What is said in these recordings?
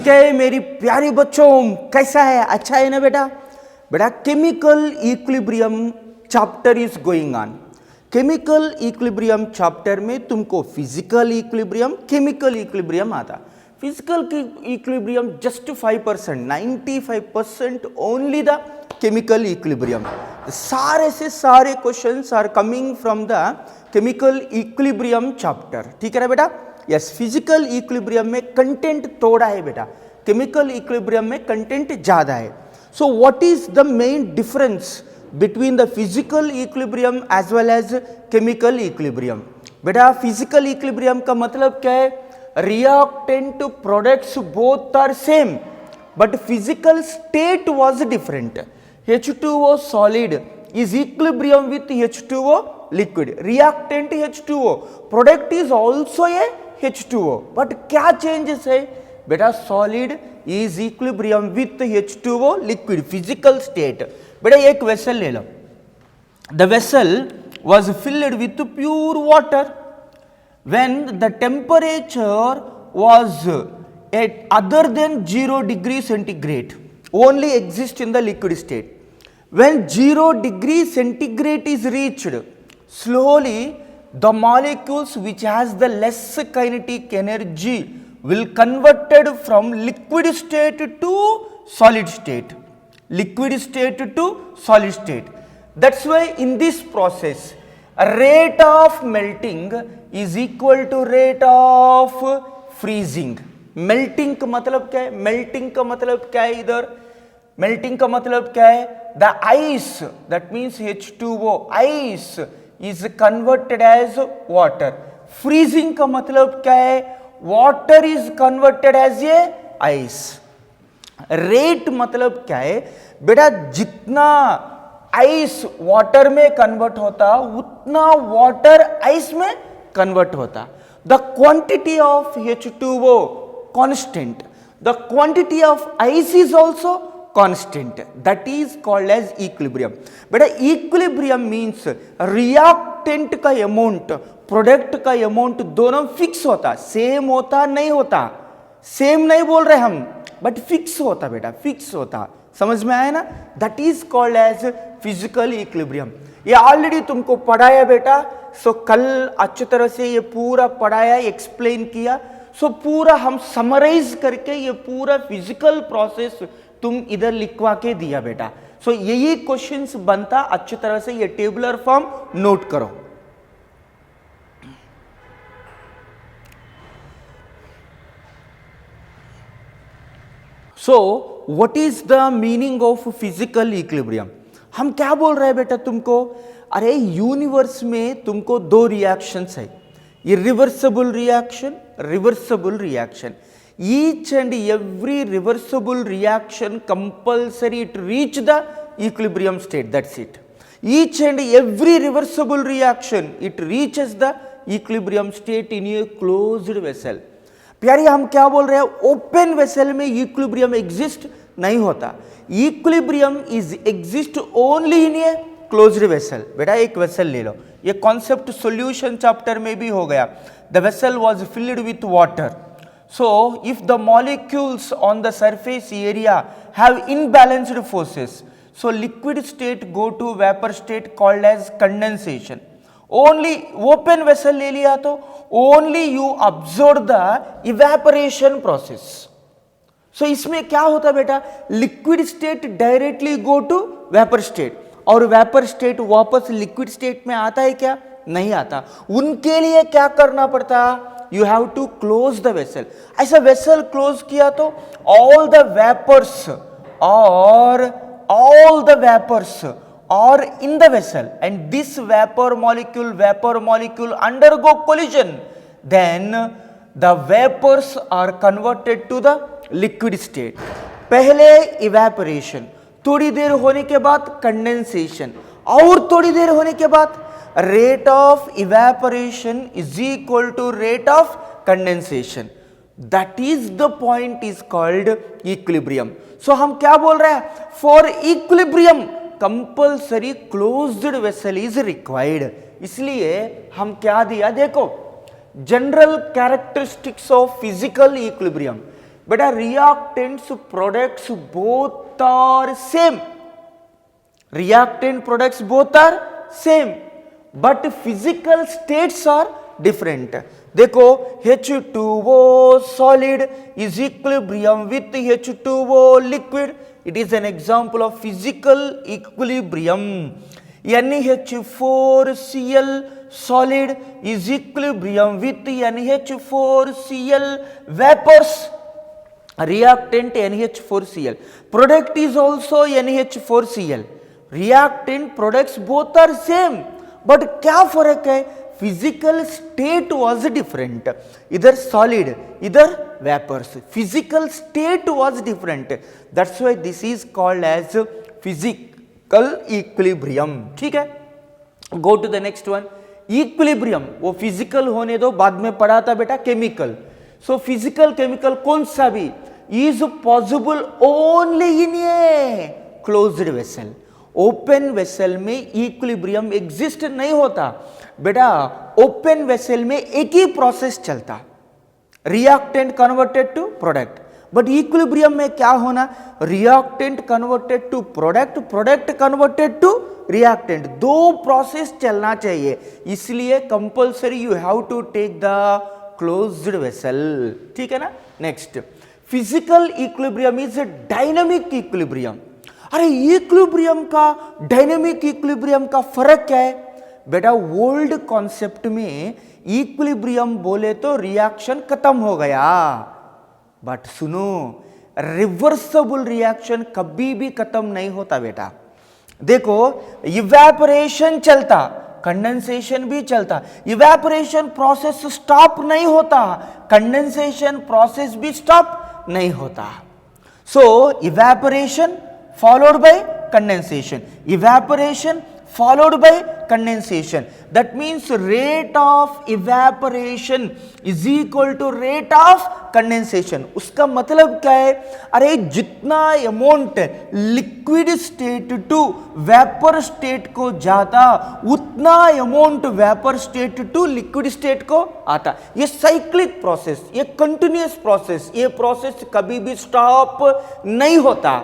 ठीक है मेरी प्यारी बच्चों, कैसा है? अच्छा है ना बेटा? बेटा chemical equilibrium chapter is going on. Chemical equilibrium chapter में तुमको फिजिकल इक्विलिब्रियम, केमिकल इक्विलिब्रियम आता। Physical equilibrium just 5%, 95% only the chemical equilibrium. सारे से सारे questions are coming from the chemical equilibrium chapter. ठीक है ना बेटा? यस, फिजिकल इक्विलिब्रियम में कंटेंट थोड़ा है बेटा, केमिकल इक्विलिब्रियम में कंटेंट ज्यादा है। So what is the main difference between the physical equilibrium as well as chemical equilibrium? बेटा फिजिकल इक्विलिब्रियम का मतलब क्या है? Reactant products both are same but physical state was different. H2O solid is equilibrium with H2O liquid. Reactant H2O, product is also a H2O. But क्या changes है बेटा? Solid is equilibrium with H2O liquid, physical state. बेटा एक vessel ले लो, the vessel was filled with pure water. When the temperature was at other than 0 degree centigrade, only exist in the liquid state. When 0 degree centigrade is reached, slowly the molecules which has the less kinetic energy will converted from liquid state to solid state. Liquid state to solid state. That's why in this process, rate of melting is equal to rate of freezing. Melting का मतलब क्या है? Melting का मतलब क्या है? इधर melting का मतलब क्या है? The ice, that means H2O, ice is converted as water. Freezing का मतलब क्या है? Water is converted as a ice. Rate मतलब क्या है? बेटा जितना आइस वाटर में कन्वर्ट होता उतना वाटर आइस में कन्वर्ट होता। The quantity of H2O constant. The quantity of ice is also constant. That is called as equilibrium. बेटा equilibrium means reactant का अमाउंट, प्रोडक्ट का अमाउंट दोनों फिक्स होता, सेम होता नहीं होता, सेम नहीं बोल रहे हम, बट फिक्स होता बेटा, फिक्स होता। समझ में आया ना? That is called as physical equilibrium. ये ऑलरेडी तुमको पढ़ाया बेटा। सो कल अच्छी तरह से ये पूरा पढ़ाया, एक्सप्लेन किया। सो पूरा हम समराइज करके ये पूरा फिजिकल प्रोसेस तुम इधर लिखवा के दिया बेटा। सो यही क्वेश्चंस बनता अच्छी तरह से, ये टेबुलर फॉर्म नोट करो। सो what is the meaning of physical equilibrium? हम क्या बोल रहे हैं बेटा तुमको? अरे यूनिवर्स में तुमको दो रिएक्शंस है, irreversible reaction, reversible reaction. Each and every reversible reaction compulsory to reach the equilibrium state. That's it. Each and every reversible reaction it reaches the equilibrium state in a closed vessel. प्यारी हम क्या बोल रहे हैं? Open vessel में equilibrium exist नहीं होता। Equilibrium is exist only in a closed vessel. बेटा एक वेसल ले लो, ये कॉन्सेप्ट सॉल्यूशन चैप्टर में भी हो गया। The vessel was filled with water. So, if the molecules on the surface area have imbalanced forces, so liquid state go to vapor state called as condensation. Only open vessel ले लिया तो only you observe the evaporation process. So इसमें क्या होता बेटा? liquid state directly go to vapor state और vapor state वापस liquid state में आता है क्या? नहीं आता। उनके लिए क्या करना पड़ता? You have to close the vessel. ऐसा vessel close किया तो all the vapors are in the vessel and this vapor molecule undergo collision. Then the vapors are converted to the liquid state. पहले evaporation, थोड़ी देर होने के बाद condensation और थोड़ी देर होने के बाद rate of evaporation is equal to rate of condensation. That is the point is called equilibrium. So हम क्या बोल रहे हैं? For equilibrium compulsory closed vessel is required. इसलिए हम क्या दिया देखो, general characteristics of physical equilibrium. बेटा reactants products both are same. Reactant products both are same, but physical states are different. देखो H2O solid is equilibrium with H2O liquid. It is an example of physical equilibrium. NH4Cl solid is equilibrium with NH4Cl vapors. Reactant NH4Cl. Product is also NH4Cl. Reactant products both are same. But क्या फर्क है? Physical state was different. इधर solid, इधर vapors. Physical state was different. That's why this is called as physical equilibrium. ठीक है? Go to the next one. Equilibrium वो physical होने दो, बाद में पढ़ा था बेटा chemical. So physical chemical कौन सा भी is possible only in a closed vessel. Open vessel में इक्विलिब्रियम एग्जिस्ट नहीं होता बेटा. ओपन वेसल में एक ही प्रोसेस चलता, reactant converted to product. But equilibrium में क्या होना? Reactant converted to product, product converted to reactant. दो प्रोसेस चलना चाहिए, इसलिए compulsory you have to take the closed vessel. ठीक है ना. Next, physical equilibrium is dynamic equilibrium. अरे इक्विलिब्रियम का डायनामिक इक्विलिब्रियम का फर्क क्या है बेटा? ओल्ड कॉन्सेप्ट में इक्विलिब्रियम बोले तो रिएक्शन खत्म हो गया. बट सुनो, रिवर्सिबल रिएक्शन कभी भी खत्म नहीं होता बेटा. देखो इवेपोरेशन चलता, कंडेंसेशन भी चलता. इवेपोरेशन प्रोसेस स्टॉप नहीं होता, कंडेंसेशन प्रोसेस भी स्टॉप नहीं होता. सो evaporation followed by condensation, evaporation followed by condensation. That means rate of evaporation is equal to rate of condensation. उसका मतलब क्या है? अरे जितना amount liquid state to vapour state को जाता, उतना amount vapour state to liquid state को आता. ये साइक्लिक प्रोसेस, ये कंटिन्यूअस प्रोसेस, ये प्रोसेस कभी भी स्टॉप नहीं होता.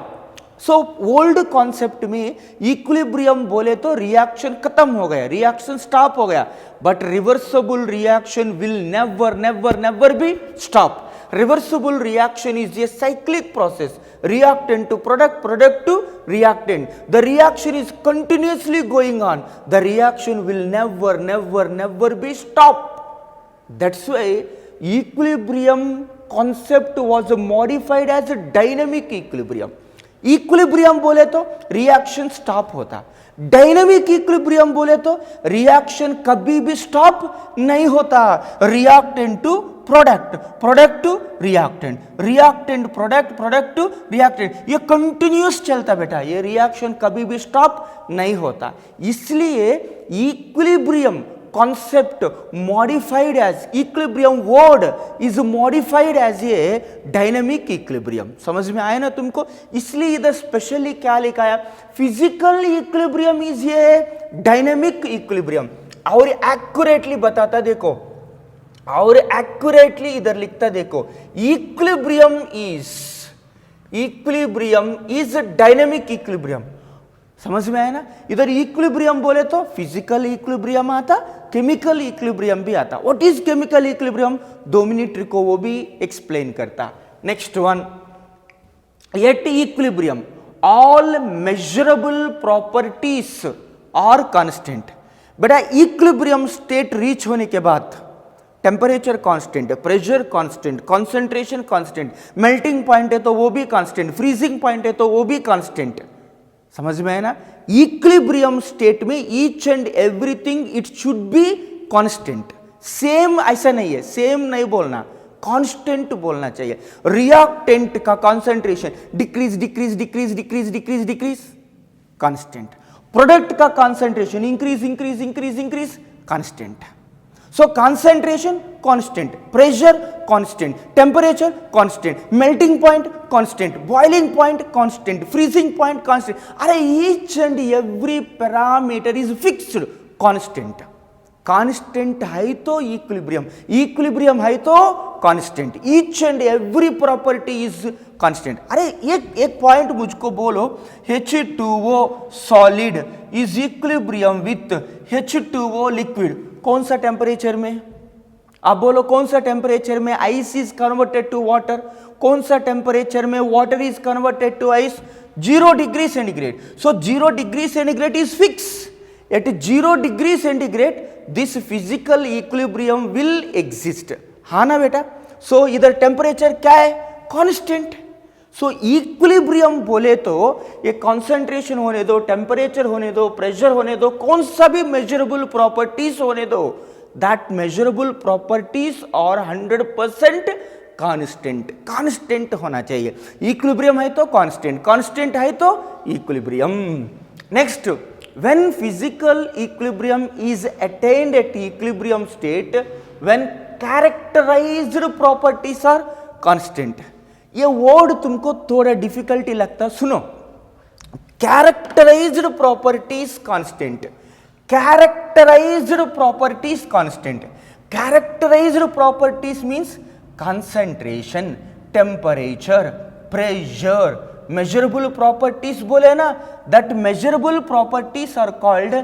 सो ओल्ड कॉन्सेप्ट में इक्विलिब्रियम बोले तो रिएक्शन खत्म हो गया, रिएक्शन स्टॉप हो गया. But reversible reaction will never never never be stop. Reversible reaction is a cyclic process. reactant to product, product to reactant. The reaction is continuously going on. The reaction will never never never be stopped. That's why equilibrium concept was modified as a dynamic equilibrium. Equilibrium बोले तो reaction stop होता, dynamic equilibrium बोले तो reaction कभी भी stop नहीं होता. Reactant to product, product to reactant, reactant product, product to reactant, ये कंटिन्यूअस चलता बेटा, ये रिएक्शन कभी भी स्टॉप नहीं होता. इसलिए equilibrium concept modified as equilibrium word is modified as a dynamic equilibrium. समझ में आया ना तुमको? इसलिए इधर स्पेशली क्या लिखा है? Physical equilibrium is a dynamic equilibrium. और एक्यूरेटली बताता देखो, और एक्यूरेटली इधर लिखता देखो, इक्विलिब्रियम इज डायनामिक इक्विलिब्रियम. समझ में आया ना? इधर इक्विलिब्रियम बोले तो फिजिकल इक्विलिब्रियम आता, केमिकल इक्विलिब्रियम भी आता. What is chemical equilibrium? 2 minute को वो भी एक्सप्लेन करता. Next one, at equilibrium all measurable properties are constant. बेटा इक्विलिब्रियम स्टेट रीच होने के बाद temperature constant, pressure constant, concentration constant, melting point है तो वो भी कांस्टेंट, फ्रीजिंग पॉइंट है तो वो भी कांस्टेंट. समझ में है ना? इक्विलिब्रियम स्टेट में each and everything it should be constant. Same ऐसा नहीं है, सेम नहीं बोलना, कांस्टेंट बोलना चाहिए. रिएक्टेंट का concentration decrease decrease decrease decrease decrease decrease, constant. Product का concentration increase increase increase increase, constant. So concentration constant, pressure constant, temperature constant, melting point constant, boiling point constant, freezing point constant. अरे each and every parameter is fixed constant. Constant है तो equilibrium, equilibrium है तो constant, each and every property is constant. अरे एक point मुझको बोलो, H2O solid is equilibrium with H2O liquid, कौन सा टेम्परेचर में? आप बोलो कौन सा टेम्परेचर में ice is converted to water, कौन सा टेम्परेचर में water is converted to ice? 0 degree centigrade. So 0 degree centigrade is fix. At 0 degree centigrade this physical equilibrium will exist, हाँ ना बेटा? सो इधर टेम्परेचर क्या है? कांस्टेंट। सो इक्विलिब्रियम बोले तो ये कॉन्सेंट्रेशन होने दो, टेम्परेचर होने दो, प्रेशर होने दो, कौन सा भी मेजरेबल प्रॉपर्टीज होने दो, दैट मेजरेबल प्रॉपर्टीज और 100% कांस्टेंट, कांस्टेंट होना चाहिए। इक्विलिब्रियम है तो कांस्टेंट, कांस्टेंट है तो equilibrium. Next, when physical equilibrium is attained at equilibrium state when characterized properties are constant. ये वर्ड तुमको थोड़ा डिफिकल्टी लगता, सुनो। Characterized properties constant, characterized properties constant, characterized properties means concentration, temperature, pressure, measurable properties बोले ना, that measurable properties are called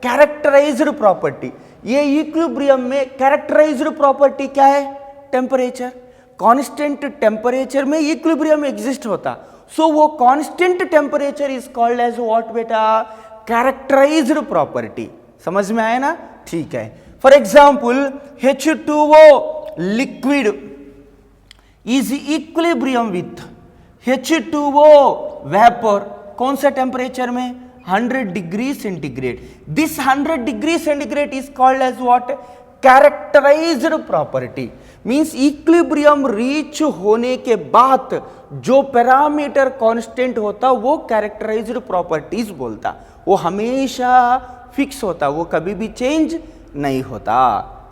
characterized property। ये equilibrium में characterized property क्या है? टेम्परेचर। कांस्टेंट टेम्परेचर में इक्विलिब्रियम एग्जिस्ट होता, सो वो constant temperature is called as what बेटा? Characterized property. समझ में आया ना? ठीक है। For example H2O liquid is equilibrium with H2O vapour, कौन सा टेम्परेचर में? 100 degree centigrade. This 100 degree centigrade is called as what? Characterized property. Means equilibrium reach होने के बाद जो पैरामीटर कांस्टेंट होता वो कैरेक्टराइज्ड प्रॉपर्टीज बोलता, वो हमेशा फिक्स होता, वो कभी भी चेंज नहीं होता।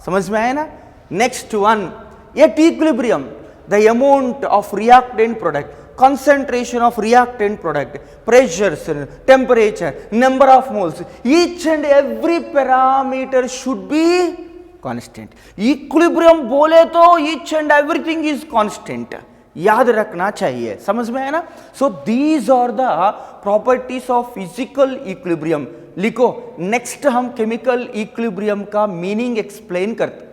समझ में आया ना? Next one, at equilibrium the amount of reactant product, concentration of reactant product, pressures, temperature, number of moles, each and every parameter should be constant। equilibrium बोले तो each and everything is constant, याद रखना चाहिए। समझ में है ना? so these are the properties of physical equilibrium। लिखो। नेक्स्ट हम केमिकल इक्विलिब्रियम का मीनिंग एक्सप्लेन करते।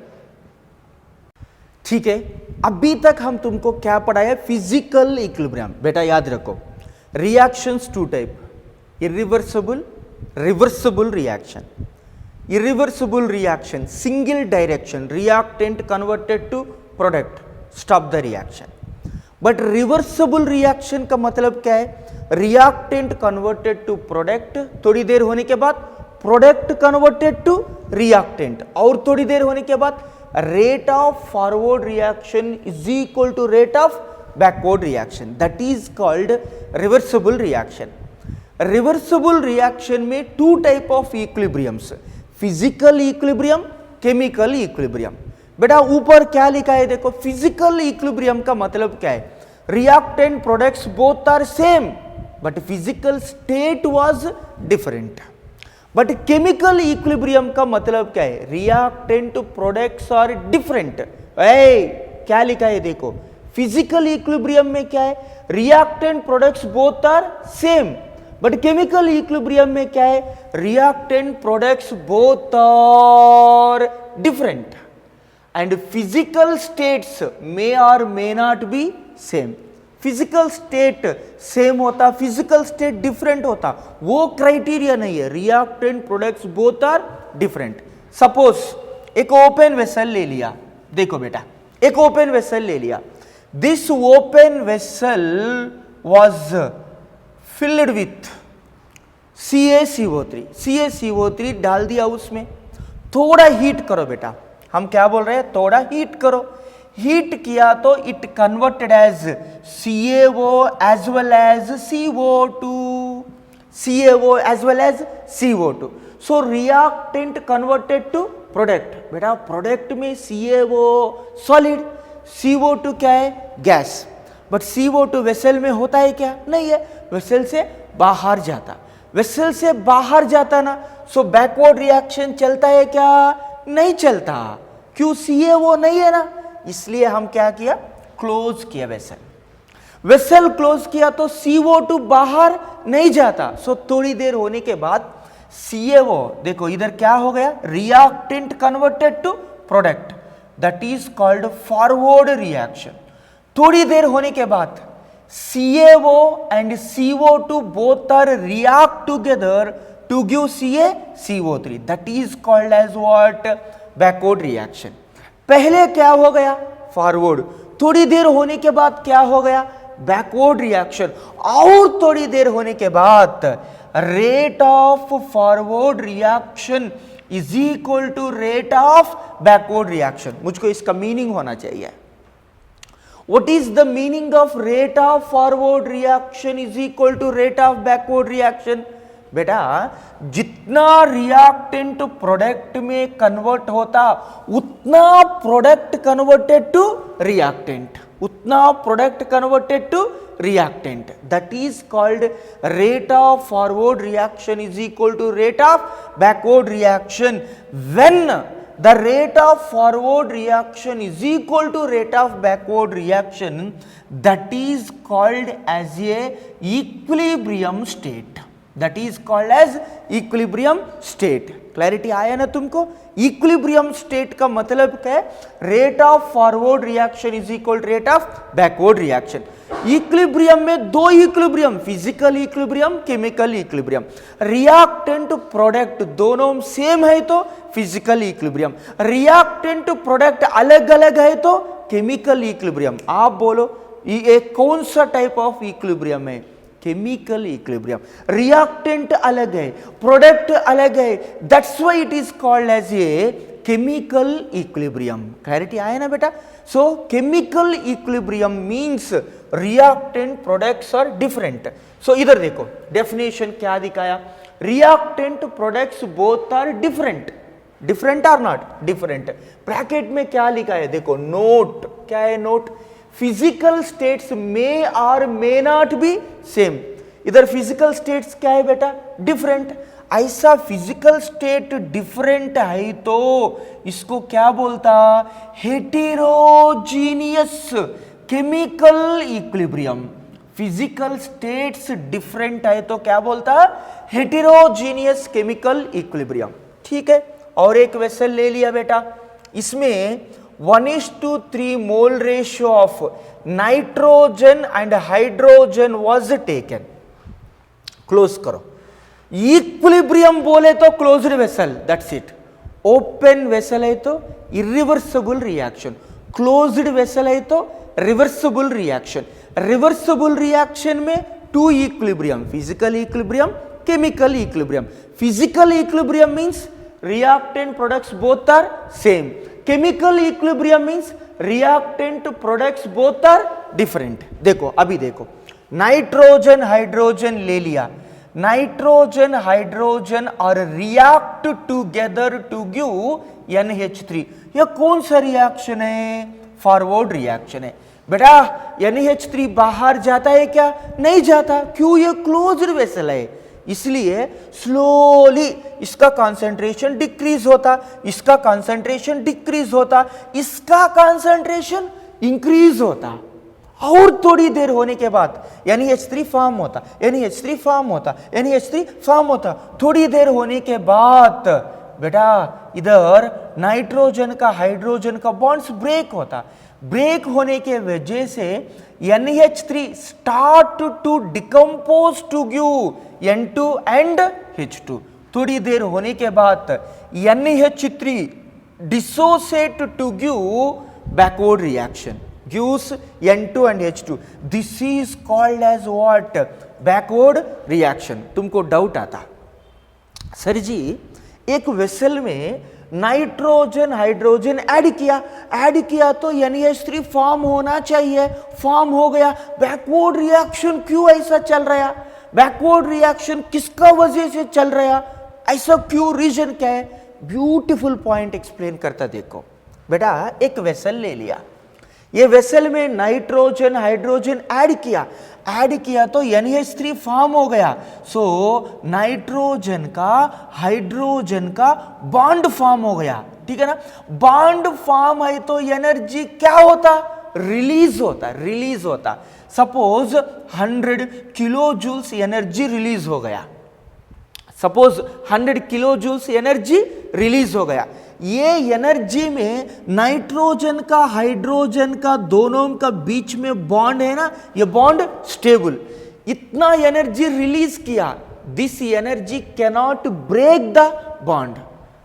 ठीक है, अभी तक हम तुमको क्या पढ़ाया? Physical equilibrium. बेटा याद रखो, reactions two type, irreversible, reversible reaction. Irreversible reaction single direction, reactant converted to product, stop the reaction. But reversible reaction का मतलब क्या है? रिएक्टेंट कन्वर्टेड टू प्रोडक्ट, थोड़ी देर होने के बाद प्रोडक्ट कन्वर्टेड टू रिएक्टेंट, और थोड़ी देर होने के बाद rate of forward reaction is equal to rate of backward reaction, that is called reversible reaction। reversible reaction में two type of equilibriums, physical equilibrium, chemical equilibrium। बेटा ऊपर क्या लिखा है देखो, physical equilibrium का मतलब क्या है? reactant products both are same but physical state was different। But chemical equilibrium का मतलब क्या है? Reactant products are different. क्या लिखा है देखो, फिजिकल इक्विलिब्रियम में क्या है? Reactant products both are same, but chemical equilibrium में क्या है? Reactant products both are different and physical states may और may not be same. Physical state same होता, फिजिकल स्टेट डिफरेंट होता, वो क्राइटेरिया नहीं है। Reactant products both are different. Suppose एक ओपन वेसल ले लिया, देखो बेटा एक ओपन वेसल ले लिया, this open vessel was filled with CaCO3, CaCO3 डाल दिया उसमें, थोड़ा हीट करो बेटा। हम क्या बोल रहे हैं? थोड़ा हीट करो। हीट किया तो it converted as CaO as well as CO2, CaO as well as CO2। So reactant converted to product. बेटा प्रोडक्ट में CaO सॉलिड, CO2 क्या है? गैस। बट CO2 वेसल में होता है क्या? नहीं है, वेसल से बाहर जाता। वेसल से बाहर जाता ना, सो बैकवर्ड रिएक्शन चलता है क्या? नहीं चलता, क्यों? CaO नहीं है ना, इसलिए हम क्या किया, क्लोज किया वेसल। वेसल क्लोज किया तो CO2 बाहर नहीं जाता। सो थोड़ी देर होने के बाद CaO, देखो इधर क्या हो गया, reactant converted to product, that is called forward reaction. थोड़ी देर होने के बाद CaO and CO2 both are react together to give CaCO3, that is called as what, backward reaction। पहले क्या हो गया, फॉरवर्ड, थोड़ी देर होने के बाद क्या हो गया, बैकवर्ड रिएक्शन, और थोड़ी देर होने के बाद rate of forward reaction is equal to rate of backward reaction. मुझको इसका मीनिंग होना चाहिए। What is the meaning of rate of forward reaction is equal to rate of backward reaction? बेटा जितना रिएक्टेंट प्रोडक्ट में कन्वर्ट होता उतना product converted to reactant, उतना product converted to reactant, that is called rate of forward reaction is equal to rate of backward reaction when the rate of forward reaction is equal to rate of backward reaction, that is called as a equilibrium state, that is called as equilibrium state। Clarity आया ना तुमको? Equilibrium state का मतलब क्या है, rate of forward reaction is equal rate of backward reaction. Equilibrium में दो equilibrium, physical equilibrium, chemical equilibrium. Reactant product दोनों सेम है तो फिजिकल इक्विलिब्रियम, रिएक्टेंट प्रोडक्ट अलग अलग है तो केमिकल इक्विलिब्रियम। आप बोलो ये कौन सा टाइप ऑफ इक्विलिब्रियम है? Chemical equilibrium. रिएक्टेंट अलग है, प्रोडक्ट अलग है, that's why it is called as a chemical equilibrium. Clarity आया ना बेटा? So chemical equilibrium means reactant products are different. So इधर देखो डेफिनेशन क्या दिखाया, reactant products both are different, different are not different. Bracket में क्या लिखा है देखो, नोट, क्या है नोट, फिजिकल स्टेट्स मे और मे नॉट बी सेम। इधर फिजिकल स्टेट्स क्या है बेटा, डिफरेंट। ऐसा फिजिकल स्टेट डिफरेंट है तो इसको क्या बोलता, heterogeneous chemical equilibrium. Physical states different है तो क्या बोलता, हेटेरोजीनियस केमिकल इक्विलिब्रियम। ठीक है, और एक वेसल ले लिया बेटा, इसमें 1:3 mole ratio of nitrogen and hydrogen was taken. Close करो, इक्विलिब्रियम बोले तो closed vessel, that's it. Open vessel है तो इरिवर्सिबल रिएक्शन, क्लोज्ड वेसल है तो रिवर्सिबल रिएक्शन। रिवर्सिबल रिएक्शन में two equilibrium, physical equilibrium, chemical equilibrium. Physical equilibrium means reactant products both are same, chemical equilibrium means reactant products both are different। देखो अभी देखो, nitrogen hydrogen ले लिया, nitrogen hydrogen और react together to give NH3। यह कौन सा reaction है, फॉरवर्ड रिएक्शन है। बेटा NH3 बाहर जाता है क्या, नहीं जाता, क्यों, ये क्लोज्ड वेसल है, इसलिए स्लोली इसका कंसंट्रेशन डिक्रीज होता, इसका कंसंट्रेशन डिक्रीज होता, इसका कंसंट्रेशन इंक्रीज होता, और थोड़ी देर होने के बाद NH3 फॉर्म होता, NH3 फॉर्म होता, NH3 फॉर्म होता। थोड़ी देर होने के बाद बेटा इधर नाइट्रोजन का हाइड्रोजन का बॉन्ड्स ब्रेक होता, ब्रेक होने के वजह से NH3 start to decompose to give N2 and H2। थोड़ी देर होने के बाद NH3 dissociate to give backward reaction, gives N2 and H2। This is called as what, backward reaction. तुमको डाउट आता, सर जी एक वेसल में नाइट्रोजन हाइड्रोजन ऐड किया तो NH3 फॉर्म होना चाहिए, फॉर्म हो गया, बैकवर्ड रिएक्शन क्यों ऐसा चल रहा है, बैकवर्ड रिएक्शन किसका वजह से चल रहा है, ऐसा क्यों, रीजन क्या है? ब्यूटीफुल पॉइंट एक्सप्लेन करता देखो बेटा। एक वेसल ले लिया, ये वेसल में नाइट्रोजन हाइड्रोजन ऐड किया तो NH3 फॉर्म हो गया। सो नाइट्रोजन का हाइड्रोजन का बॉन्ड फॉर्म हो गया, ठीक है ना। बॉन्ड फॉर्म है तो एनर्जी क्या होता, रिलीज होता। Suppose 100 kilo joules energy release हो गया, suppose 100 kilo joules energy release हो गया। ये एनर्जी में नाइट्रोजन का हाइड्रोजन का दोनों का बीच में बॉन्ड है ना, ये बॉन्ड स्टेबल, इतना एनर्जी रिलीज किया, this energy cannot break the bond.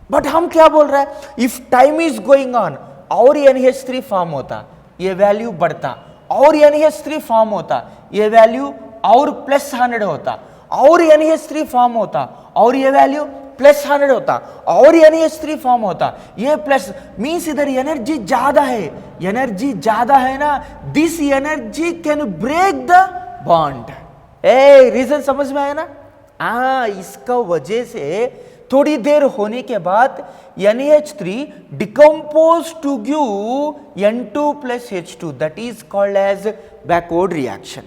But हम क्या बोल रहे हैं, if time is going on और NH3 फॉर्म होता, ये वैल्यू बढ़ता, और NH3 फॉर्म होता, ये वैल्यू और +100 होता, और NH3 फॉर्म होता, और ये वैल्यू +100 होता, और NH3 फॉर्म होता, ये प्लस मीन्स इधर एनर्जी ज्यादा है ना, this energy can break the bond. Reason समझ में आया ना। इसका वजह से थोड़ी देर होने के बाद NH3 decompose to give N2 + H2, that is called as backward reaction.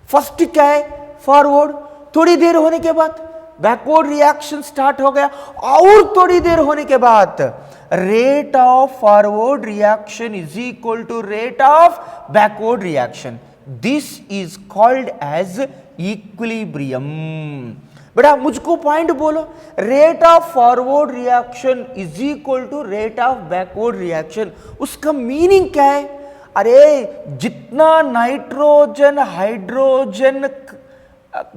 First क्या है, फॉरवर्ड, थोड़ी देर होने के बाद बैकवर्ड रिएक्शन स्टार्ट हो गया, और थोड़ी देर होने के बाद rate of forward reaction is equal to rate of backward reaction, this is called as equilibrium. बेटा मुझको पॉइंट बोलो, rate of forward reaction is equal to rate of backward reaction, उसका मीनिंग क्या है। अरे जितना nitrogen hydrogen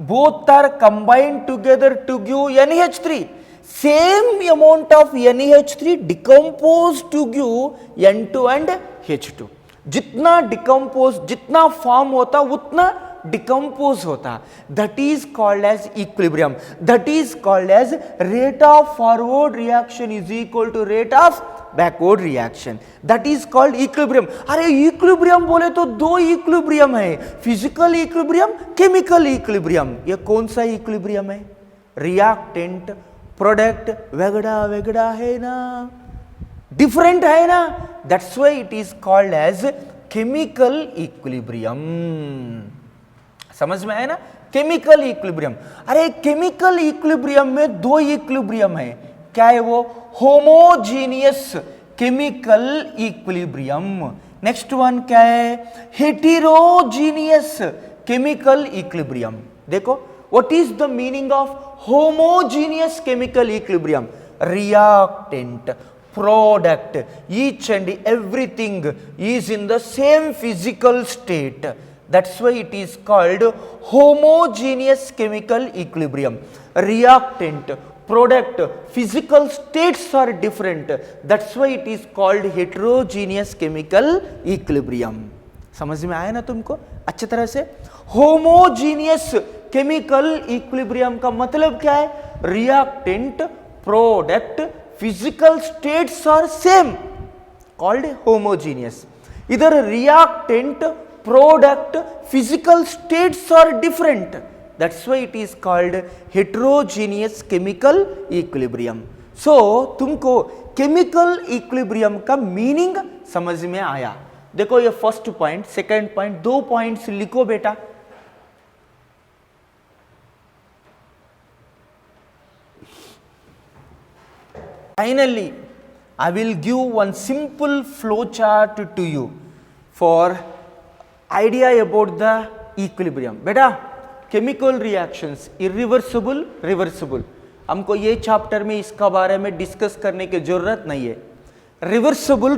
both are combined together to give NH3, same amount of NH3 decompose to give N2 and H2, जितना decompose, जितना form होता उतना decompose होता, that is called as equilibrium, that is called as rate of forward reaction is equal to rate of backward reaction, that is called equilibrium. अरे equilibrium बोले तो दो equilibrium है, फिजिकल इक्विलिब्रियम, केमिकल इक्विलिब्रियम। ये कौन सा equilibrium है, reactant product वेगड़ा वेगड़ा है ना, डिफरेंट है ना, that's why it is called as chemical equilibrium. समझ में आया ना, केमिकल इक्विलिब्रियम। अरे केमिकल इक्विलिब्रियम में दो इक्विलिब्रियम है, क्या है वो, homogeneous chemical equilibrium, next one क्या है, हेटेरोजीनियस केमिकल इक्विलिब्रियम। देखो what is the meaning of homogeneous chemical equilibrium, reactant product each and everything is in the same physical state, that's why it is called homogeneous chemical equilibrium. Reactant product physical states are different, that's why it is called heterogeneous chemical equilibrium. समझ में आया ना तुमको अच्छी तरह से। Homogeneous chemical equilibrium का मतलब क्या है, reactant product physical states are same, called homogeneous. इधर reactant product physical states are different, that's why it is called heterogeneous chemical equilibrium. So तुमको केमिकल इक्विलिब्रियम का मीनिंग समझ में आया। देखो ये फर्स्ट पॉइंट, सेकंड पॉइंट, दो पॉइंट्स लिखो बेटा। Finally, I will give one simple flow chart to you for idea about the equilibrium. बेटा chemical reactions irreversible, reversible, हमको ये चैप्टर में इसका बारे में डिस्कस करने की जरूरत नहीं है। Reversible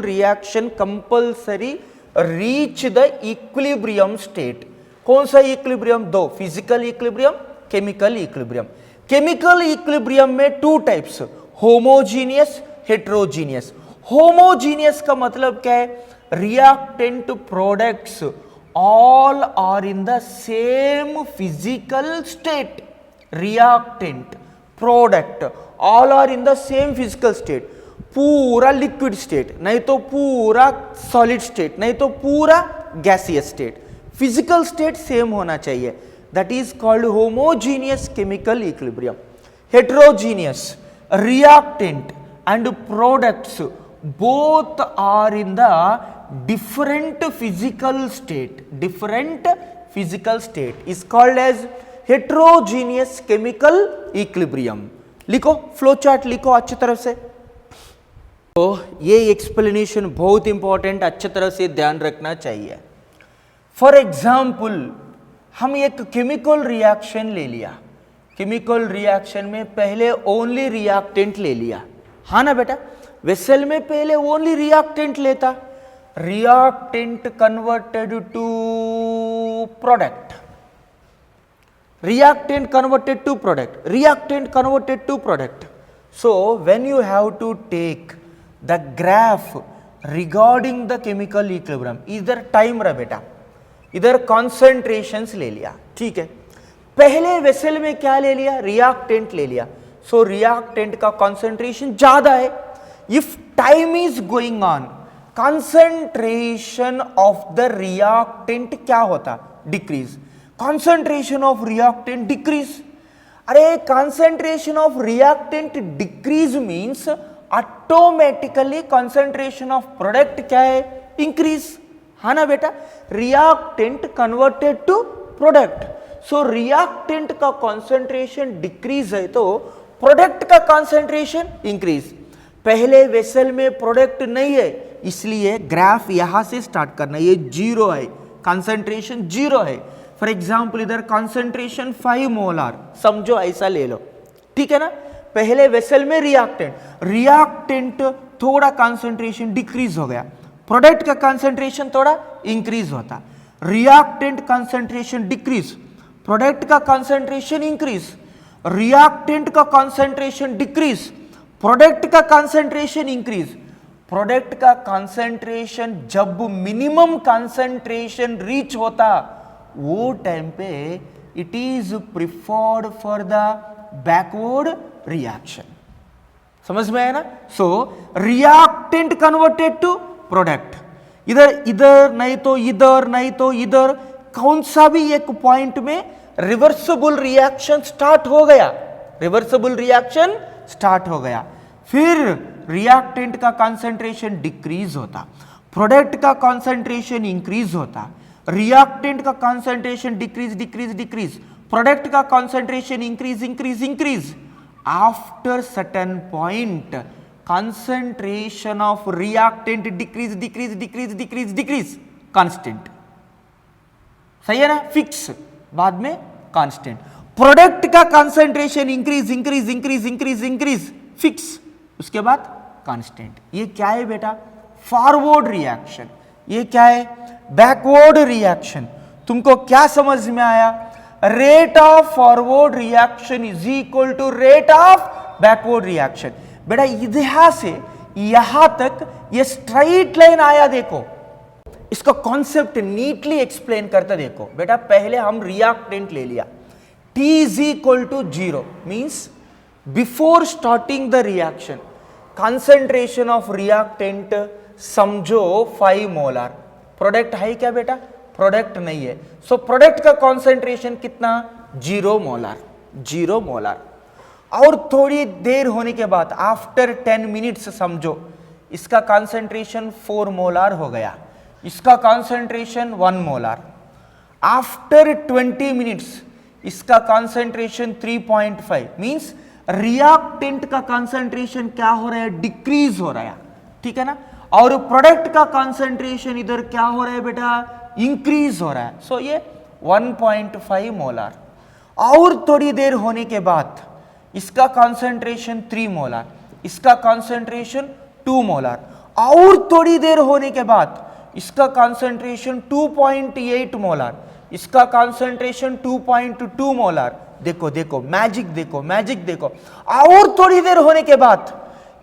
reaction compulsory reach the equilibrium state. कौन सा इक्विलिब्रियम, दो, physical equilibrium, chemical equilibrium. Chemical equilibrium में two types, homogeneous, heterogeneous. Homogeneous का मतलब क्या है, reactant products all are in the same physical state, reactant product all are in the same physical state, पूरा liquid state नहीं तो पूरा solid state नहीं तो पूरा gaseous state, physical state same होना चाहिए, that is called homogeneous chemical equilibrium. Heterogeneous, reactant and products both are in the different physical state is called as heterogeneous chemical equilibrium. लिखो, flow chart लिखो अच्छी तरह से। तो ये एक्सप्लेनेशन बहुत इंपॉर्टेंट, अच्छी तरह से ध्यान रखना चाहिए। फॉर एग्जाम्पल हम एक केमिकल रिएक्शन ले लिया, केमिकल रिएक्शन में पहले ओनली रिएक्टेंट ले लिया, हाँ ना बेटा, वेसल में पहले ओनली रिएक्टेंट लेता, reactant converted to product, reactant converted to product, reactant converted to product. So when you have to take the graph regarding the chemical equilibrium, इधर टाइम रहा बेटा, इधर concentrations ले लिया, ठीक है, पहले वेसल में क्या ले लिया, reactant ले लिया, so reactant का concentration ज्यादा है, if time is going on, concentration of the reactant क्या होता, decrease, concentration of reactant decrease. अरे concentration of reactant decrease means automatically concentration of product क्या है, increase, हाँ ना बेटा, reactant converted to product, so reactant का concentration decrease है तो product का concentration increase। पहले वेसल में प्रोडक्ट नहीं है, इसलिए ग्राफ यहां से स्टार्ट करना, ये जीरो है, कंसंट्रेशन जीरो है। फॉर एग्जाम्पल इधर कॉन्सेंट्रेशन 5 मोलार, समझो ऐसा ले लो, ठीक है ना, पहले वेसल में रिएक्टेंट थोड़ा कॉन्सेंट्रेशन डिक्रीज हो गया, प्रोडक्ट का कॉन्सेंट्रेशन थोड़ा इंक्रीज होता, रिएक्टेंट कॉन्सेंट्रेशन डिक्रीज, प्रोडक्ट का कॉन्सेंट्रेशन इंक्रीज, रिएक्टेंट का कॉन्सेंट्रेशन डिक्रीज, प्रोडक्ट का कॉन्सेंट्रेशन इंक्रीज, प्रोडक्ट का कॉन्सेंट्रेशन जब मिनिमम कॉन्सेंट्रेशन रीच होता वो टाइम पे it is preferred for the backward reaction. समझ में आया ना? सो रिएक्टेंट कन्वर्टेड टू प्रोडक्ट, इधर इधर नहीं तो इधर, नहीं तो इधर, कौन सा भी एक पॉइंट में रिवर्सिबल रिएक्शन स्टार्ट हो गया, रिवर्सिबल रिएक्शन स्टार्ट हो गया, फिर रिएक्टेंट का कंसंट्रेशन डिक्रीज होता, प्रोडक्ट का कंसंट्रेशन इंक्रीज होता, रिएक्टेंट का concentration decrease decrease decrease, product का concentration increase increase increase, after certain point concentration of reactant decrease decrease decrease decrease decrease, constant, सही है ना, फिक्स, बाद में कांस्टेंट, प्रोडक्ट का concentration increase increase increase increase increase, fix, उसके बाद constant. ये क्या है बेटा, फॉरवर्ड रिएक्शन, ये क्या है, बैकवर्ड रिएक्शन। तुमको क्या समझ में आया, rate of forward reaction is equal to rate of backward reaction. बेटा यहां से यहां तक ये स्ट्राइट लाइन आया, देखो इसका कॉन्सेप्ट नीटली एक्सप्लेन करते देखो। बेटा पहले हम रिएक्टेंट ले लिया, T is equal to 0 means before starting the reaction concentration of reactant समझो 5 मोलार, प्रोडक्ट है क्या बेटा, प्रोडक्ट नहीं है, सो प्रोडक्ट का कॉन्सेंट्रेशन कितना, 0 मोलार, 0 मोलार, और थोड़ी देर होने के बाद आफ्टर 10 मिनट्स समझो इसका कॉन्सेंट्रेशन 4 मोलार हो गया, इसका कॉन्सेंट्रेशन 1 मोलार, आफ्टर 20 मिनट्स इसका कॉन्सेंट्रेशन 3.5 मींस रिएक्टेंट का कॉन्सेंट्रेशन क्या हो रहा है, डिक्रीज हो रहा है, ठीक है ना, और प्रोडक्ट का कॉन्सेंट्रेशन इधर क्या हो रहा है बेटा, इंक्रीज हो रहा है, सो ये 1.5 मोलार, और थोड़ी देर होने के बाद इसका कॉन्सेंट्रेशन 3 मोलार, इसका कॉन्सेंट्रेशन 2 मोलार, और थोड़ी देर होने के बाद इसका कॉन्सेंट्रेशन 2.8 मोलार, इसका कॉन्सेंट्रेशन 2.2 मोलार, देखो देखो मैजिक, देखो मैजिक देखो, और थोड़ी देर होने के बाद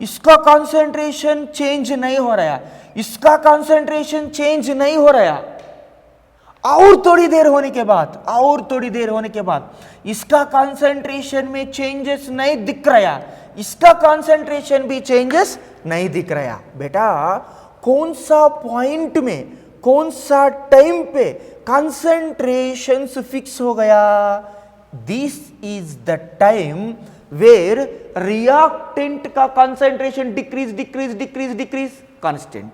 इसका कॉन्सेंट्रेशन चेंज नहीं हो रहा है, इसका कॉन्सेंट्रेशन चेंज नहीं हो रहा है, और थोड़ी देर होने के बाद, और थोड़ी देर होने के बाद इसका कॉन्सेंट्रेशन में चेंजेस नहीं दिख रहा, इसका कॉन्सेंट्रेशन भी चेंजेस नहीं दिख रहा। बेटा कौन सा पॉइंट में, कौन सा टाइम पे कंसंट्रेशन फिक्स हो गया, this is the time where reactant का concentration decrease decrease decrease decrease, constant,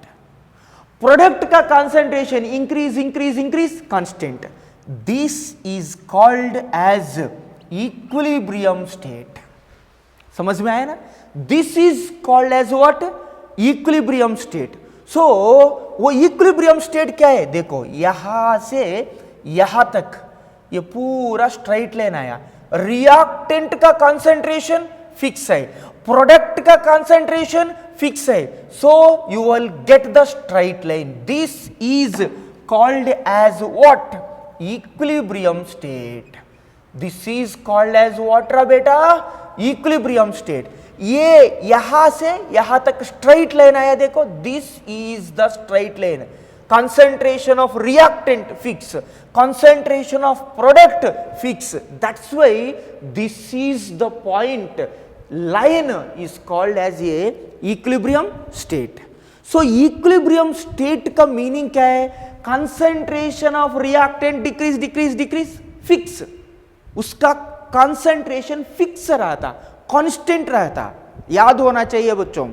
product का concentration increase increase increase, constant, this is called as equilibrium state. समझ में आया ना? This is called as what? Equilibrium state. So वो equilibrium state क्या है? देखो यहां से यहां तक ये पूरा स्ट्राइट लाइन आया, रिएक्टेंट का कंसंट्रेशन फिक्स है, प्रोडक्ट का कंसंट्रेशन फिक्स है, so you will get the straight line. This is called as what? Equilibrium state. This is called as what रा बेटा? Equilibrium state. ये यहां से यहां तक स्ट्राइट लाइन आया, देखो this is the straight line. concentration of reactant fix, concentration of product fix. That's why this is the point. Line is called as a equilibrium state. So equilibrium state का meaning क्या है? concentration of reactant decrease decrease decrease fix. उसका concentration fix रहता, constant रहता। याद होना चाहिए बच्चों,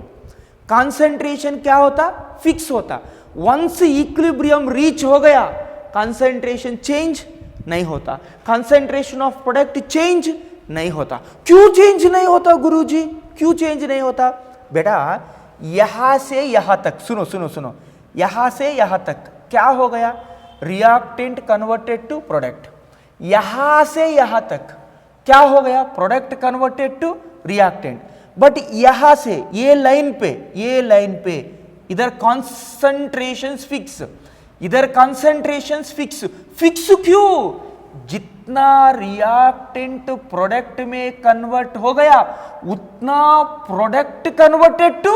concentration क्या होता? fix होता। वंस इक्विलिब्रियम रीच हो गया, कंसंट्रेशन चेंज नहीं होता, कंसंट्रेशन ऑफ प्रोडक्ट चेंज नहीं होता। क्यों चेंज नहीं होता गुरुजी? क्यों चेंज नहीं होता? बेटा यहां से यहां तक, सुनो सुनो सुनो, यहां से यहां तक क्या हो गया? Reactant converted to product. यहां से यहां तक क्या हो गया? Product converted to reactant. But यहां से ये लाइन पे इधर कॉन्सेंट्रेशन फिक्स, इधर कॉन्सेंट्रेशन फिक्स। फिक्स क्यों? जितना रिएक्टेंट प्रोडक्ट में कन्वर्ट हो गया उतना प्रोडक्ट कन्वर्टेड टू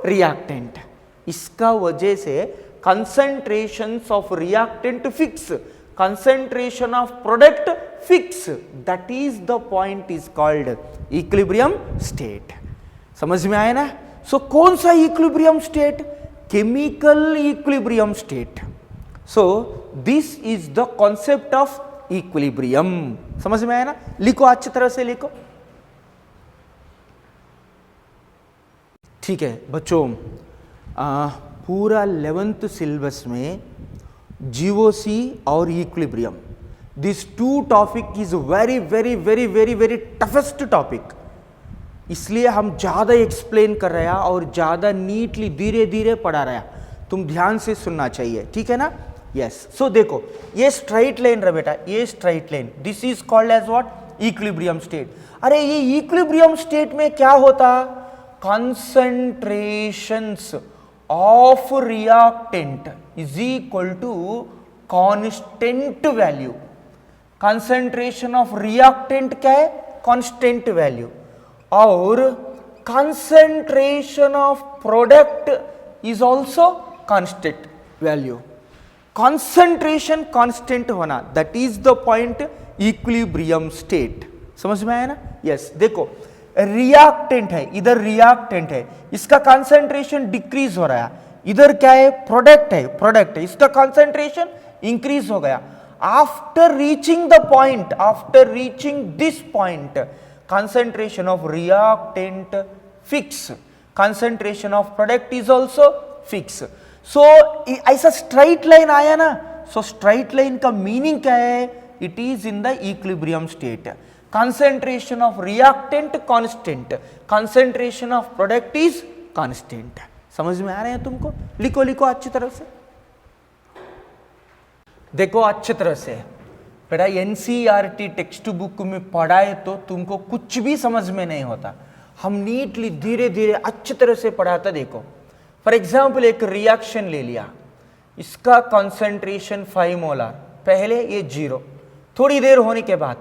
रिएक्टेंट। इसका वजह से concentration of reactant fix, concentration of product fix. That is the point is called equilibrium state. समझ में आया ना? सो कौन सा equilibrium state? Chemical equilibrium state. So this is the concept of equilibrium. समझ में आया ना? लिखो, अच्छी तरह से लिखो। ठीक है बच्चों, पूरा 11th सिलेबस में जीओसी और equilibrium, this two topic is very very very very very toughest topic. इसलिए हम ज़्यादा एक्सप्लेन कर रहे हैं और ज़्यादा नीटली धीरे धीरे पढ़ा रहे हैं। तुम ध्यान से सुनना चाहिए, ठीक है ना? यस। सो देखो ये स्ट्राइट लाइन रहा बेटा, ये straight line, this is called as what? Equilibrium state. अरे ये इक्विलिब्रियम स्टेट में क्या होता? Concentrations of reactant is equal to constant value. Concentration of reactant क्या है? Constant value. और concentration of product is also constant value. Concentration constant होना, that is the point equilibrium state. समझ में आया ना? यस। देखो रिएक्टेंट है, इधर रिएक्टेंट है, इसका कंसंट्रेशन डिक्रीज हो रहा है। इधर क्या है? प्रोडक्ट है, प्रोडक्ट है, इसका कंसंट्रेशन इंक्रीज हो गया। After reaching the point, after reaching this point, concentration of reactant fix, concentration of product is also fix. So ऐसा straight line आया ना, so straight line का meaning क्या है? It is in the equilibrium state. Concentration of reactant constant, concentration of product is constant. समझ में आ रहे हैं तुमको? लिखो लिखो अच्छी तरह से, देखो अच्छी तरह से। बेटा एनसीईआरटी टेक्स्ट बुक में पढ़ाए तो तुमको कुछ भी समझ में नहीं होता, हम नीटली धीरे धीरे अच्छी तरह से पढ़ाता। देखो फॉर एग्जाम्पल एक रिएक्शन ले लिया, इसका कंसंट्रेशन 5 मोलार, पहले ये 0, थोड़ी देर होने के बाद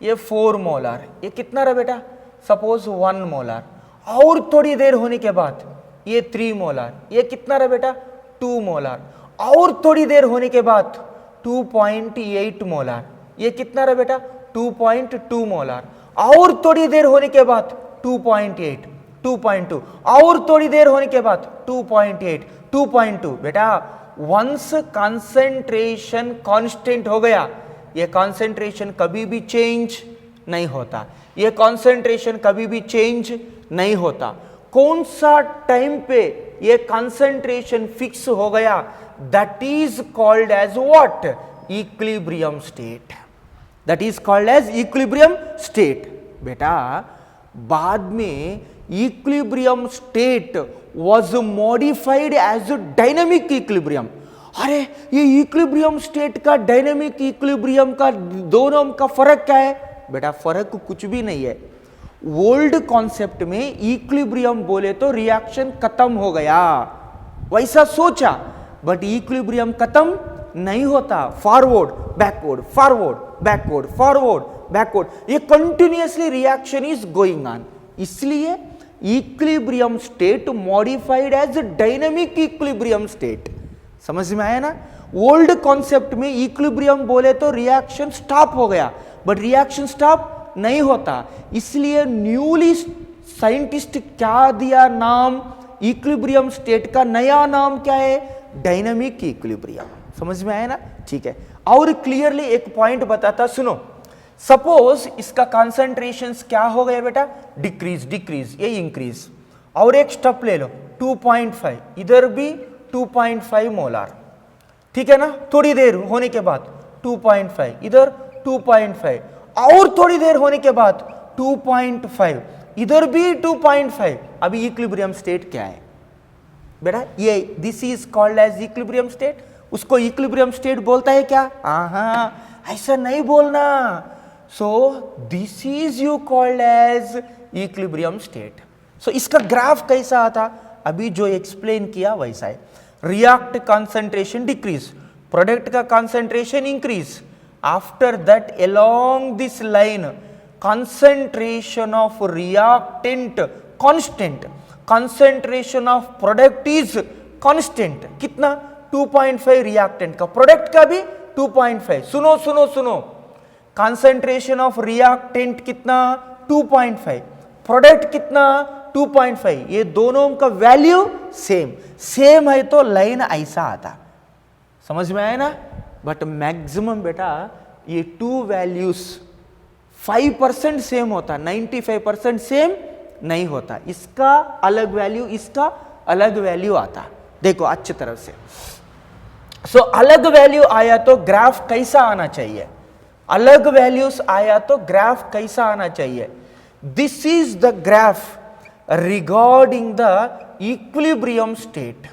ये 4 मोलार, ये कितना रहा बेटा? Suppose 1 molar. और थोड़ी देर होने के बाद ये 3 मोलार, ये कितना रहा बेटा? 2 मोलार। और थोड़ी देर होने के बाद 2.8 मोलार, ये कितना रहा बेटा? 2.2 मोलार। और थोड़ी देर होने के बाद 2.8, 2.2, और थोड़ी देर होने के बाद 2.8, 2.2। बेटा वंस कंसंट्रेशन कांस्टेंट हो गया, ये कंसंट्रेशन कभी भी चेंज नहीं होता, ये कंसंट्रेशन कभी भी चेंज नहीं होता। कौन सा टाइम पे ये कंसंट्रेशन फिक्स हो गया? That is called as what? Equilibrium state. That is called as equilibrium state. बेटा बाद में equilibrium state was modified as a dynamic equilibrium. अरे ये इक्विलिब्रियम स्टेट का डायनेमिक इक्विलिब्रियम का दोनों का फर्क क्या है? बेटा फर्क कुछ भी नहीं है। ओल्ड कॉन्सेप्ट में इक्विलिब्रियम बोले तो रिएक्शन खत्म हो गया, वैसा सोचा, बट इक्विलिब्रियम खत्म नहीं होता। Forward backward, forward backward, forward backward, ये continuously reaction is going on. इसलिए equilibrium state modified as dynamic equilibrium state. समझ में आया ना? ओल्ड कॉन्सेप्ट में इक्विलिब्रियम बोले तो रिएक्शन स्टॉप हो गया, बट रिएक्शन स्टॉप नहीं होता। इसलिए न्यूली साइंटिस्ट क्या दिया नाम इक्विलिब्रियम स्टेट का? नया नाम क्या है? Dynamic equilibrium. समझ में आया ना? ठीक है। और क्लियरली एक पॉइंट बताता, सुनो। सपोज इसका कॉन्सेंट्रेशन क्या हो गया बेटा? डिक्रीज, डिक्रीज, ये इंक्रीज। और एक स्टेप ले लो 2.5, इधर भी 2.5 मोलार, ठीक है ना? थोड़ी देर होने के बाद 2.5, इधर 2.5, और थोड़ी देर होने के बाद 2.5, इधर भी 2.5। अभी इक्विलिब्रियम स्टेट क्या है बेटा? ये this is called as equilibrium state. उसको इक्विलिब्रियम स्टेट बोलता है क्या? हाँ, ऐसा नहीं बोलना। So this is you called as equilibrium state. So इसका ग्राफ कैसा आता? अभी जो एक्सप्लेन किया वैसा है। रिएक्ट कंसंट्रेशन डिक्रीज, प्रोडक्ट का concentration increase. After that along this line concentration of reactant constant, concentration of product is constant। कितना? 2.5 रिएक्टेंट का, प्रोडक्ट का भी 2.5। सुनो सुनो सुनो, कंसंट्रेशन ऑफ रिएक्टेंट कितना? 2.5, प्रोडक्ट कितना? 2.5। ये दोनों का वैल्यू सेम, सेम है तो लाइन ऐसा आता। समझ में आया ना? बट मैक्सिमम बेटा ये टू वैल्यूज 5% सेम होता, 95% सेम नहीं होता। इसका अलग वैल्यू, इसका अलग वैल्यू आता। देखो अच्छी तरह से। सो अलग वैल्यू आया तो ग्राफ कैसा आना चाहिए? अलग वैल्यूज आया तो ग्राफ कैसा आना चाहिए? This is the graph regarding the equilibrium state.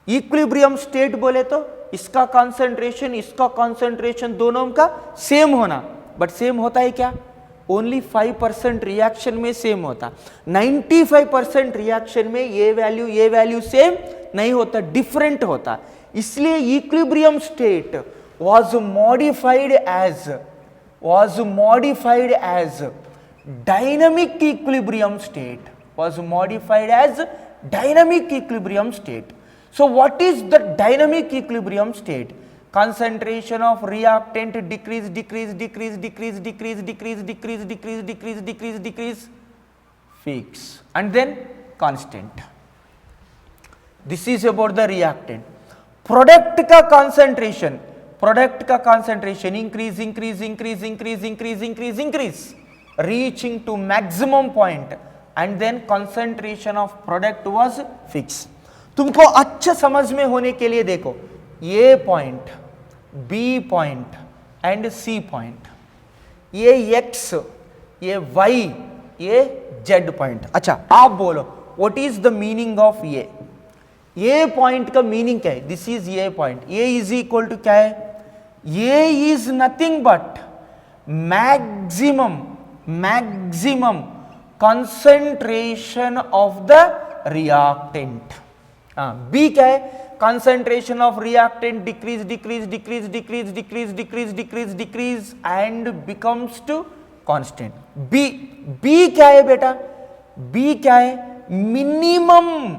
Equilibrium state बोले तो इसका कंसंट्रेशन, इसका कंसंट्रेशन दोनों का सेम होना, बट सेम होता है क्या? ओनली 5% रिएक्शन में सेम होता, 95% रिएक्शन में ये वैल्यू सेम नहीं होता, डिफरेंट होता। इसलिए equilibrium state was modified as dynamic equilibrium state, was modified as dynamic equilibrium state. So what is the dynamic equilibrium state? Concentration of reactant decrease, decrease, decrease, decrease, decrease, decrease, decrease, decrease, decrease, decrease, decrease, fix, and then constant. This is about the reactant. Product का concentration, product का concentration increase, increase, increase, increase, increase, increase, increase, reaching to maximum point, and then concentration of product was fixed. तुमको अच्छा समझ में होने के लिए देखो, ये point, B point and C point, ये एक्स, ये वाई, ये जेड पॉइंट। अच्छा आप बोलो what is the meaning of ये पॉइंट का मीनिंग क्या है? दिस इज ये पॉइंट, ये इज इक्वल टू क्या है? ये is nothing but maximum concentration of the reactant. B क्या है? Concentration of reactant decrease, decrease, decrease, decrease, decrease, decrease, decrease, decrease and becomes to constant. B क्या है बेटा? बी क्या है? Minimum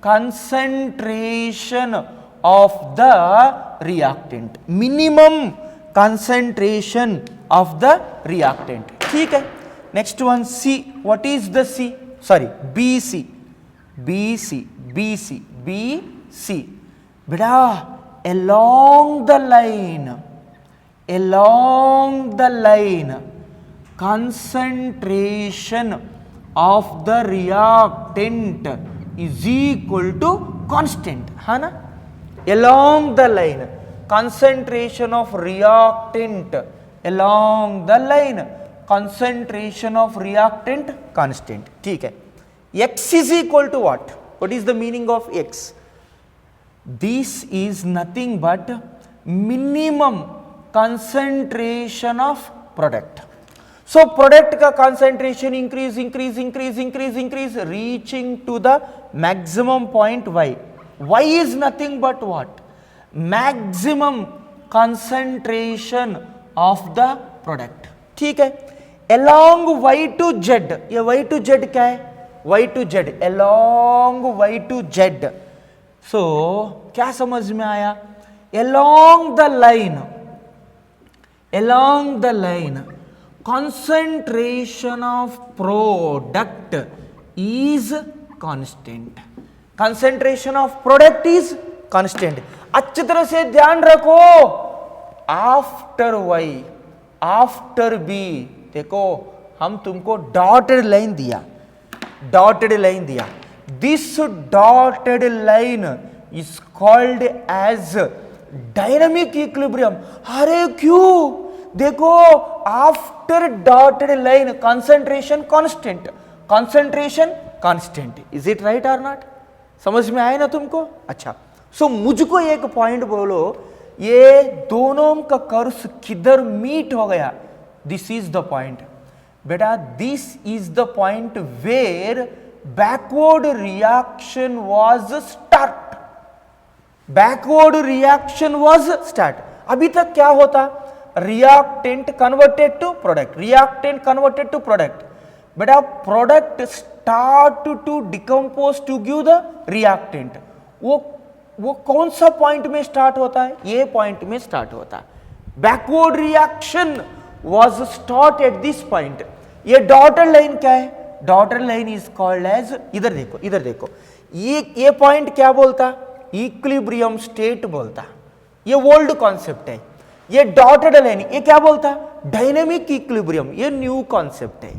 concentration of the reactant, minimum concentration of the reactant। ठीक है। Next one C, what is the C? Sorry, BC, BC, BC, BC। बेटा along the line concentration of the reactant is equal to constant, है ना? along the line concentration of reactant along the line concentration of reactant constant. ठीक है, x is equal to what is the meaning of x? This is nothing but minimum concentration of product. So product का concentration increase reaching to the maximum point y. Y is nothing but what? Maximum concentration of the product. ठीक है, along y to z, ये y to z क्या है? y to z, along y to z. So क्या समझ में आया? along the line concentration of product is constant. Concentration of product is constant. अच्छी तरह से ध्यान रखो, after y after b, देखो हम तुमको डॉटेड लाइन दिया, this dotted line is called as dynamic equilibrium. अरे क्यों? देखो after dotted line concentration constant. Is it right और नॉट? समझ में आया ना तुमको? अच्छा, सो मुझको एक पॉइंट बोलो, ये दोनों का कर्व्स किधर मीट हो गया? दिस इज द पॉइंट बेटा, this is the point where backward reaction was start. अभी तक क्या होता? Reactant converted to product. बेटा product start to decompose to give the reactant. वो कौन सा पॉइंट में स्टार्ट होता है? ये पॉइंट में स्टार्ट होता है. Backward reaction was start at this point. ये डॉटेड लाइन क्या है? Dotted line is called as, इधर देखो, ये पॉइंट क्या बोलता? इक्विलिब्रियम स्टेट बोलता. ये ओल्ड कॉन्सेप्ट है. ये डॉटेड लाइन ये क्या बोलता? Dynamic equilibrium. ये न्यू कॉन्सेप्ट है.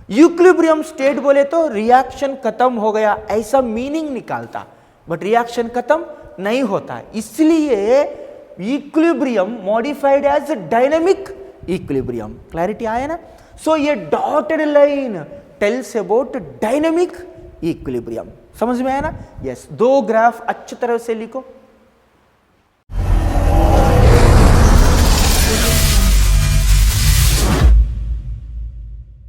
इक्विलिब्रियम स्टेट बोले तो रिएक्शन खत्म हो गया ऐसा मीनिंग निकालता, बट रिएक्शन खत्म नहीं होता. इसलिए equilibrium modified as dynamic equilibrium. Clarity आया ना? सो ये dotted line tells about dynamic equilibrium. समझ में आया ना? यस. दो ग्राफ अच्छी तरह से लिखो.